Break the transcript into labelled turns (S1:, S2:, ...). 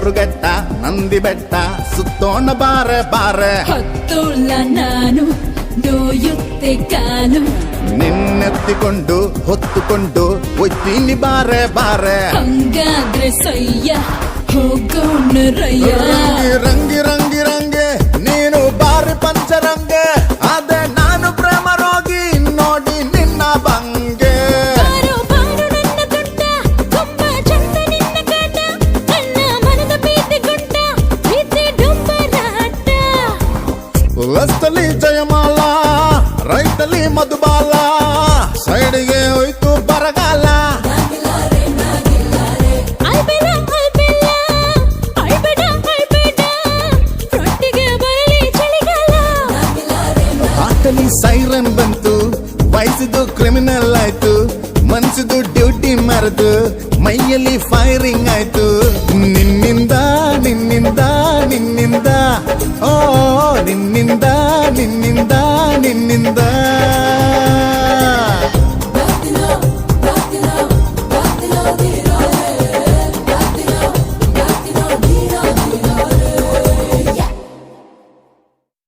S1: ಹೆಸರುಗೆಟ್ಟ ನಂದಿ ಬೆಟ್ಟ ಸುತ್ತೋಣ ಬಾರೆ ಬಾರೆ
S2: ಹತ್ತೋಲ್ಲ ನಾನು ನೋಯುತ್ತೆ ಕಾಲು
S1: ನಿನ್ನೆತ್ತಿಕೊಂಡು ಹೊತ್ತುಕೊಂಡು ಒಯ್ತೀನಿ ಬಾರೆ ಬಾರೆ
S2: ಹಂಗಾದ್ರೆ ಸಯ್ಯ ಹೋಗೋಣ ರಯ್ಯ
S1: ರಂಗಿ ರಂಗಿ ರಂಗಿ ರಂಗೆ ನೀನು ಬಾರಿ ಪಂಚರಂಗೆ ಅದೇ ನಾನು ಪ್ರೇಮ ರೋಗಿ ನೋಡಿ ನಿನ್ನ ಬಂಗೆ
S2: ಬಾರೋ ಬಾರೋ ನನ್ನ ತುಂಟ ತುಂಬಾ ಚಂದ ನಿನ್ನ ಕಾಟ ನನ್ನ ಮನದ ಪ್ರೀತಿ ಗುಂಟ ಪ್ರೀತಿ ಡುಂಬರಾಟ
S1: ರಸ್ತಲಿ ಜಯಮಾಲ ರೈತಲಿ ಮಧುಬಾಲ ಸೈಡಿಗೆ ಹೋಯ್ತು ಬರಗಾಲ
S2: ಅಲ್ಬೇಡ ಅಲ್ಬೇಡ ಅಳ್ಬೇಡ ಅಳ್ಬೇಡ ಫ್ರಂಟಿಗೆ ಬರಲಿ ಚಳಿಗಾಲ
S1: ಆಟಲಿ ಸೈರನ್ ಬಂತು ವಯಸ್ಸಿದು ಕ್ರಿಮಿನಲ್ ಆಯ್ತು ಮನ್ಸಿದು ಡ್ಯೂಟಿ ಮರೆದು ಮೈಯಲ್ಲಿ ಫೈರಿಂಗ್ ಆಯ್ತು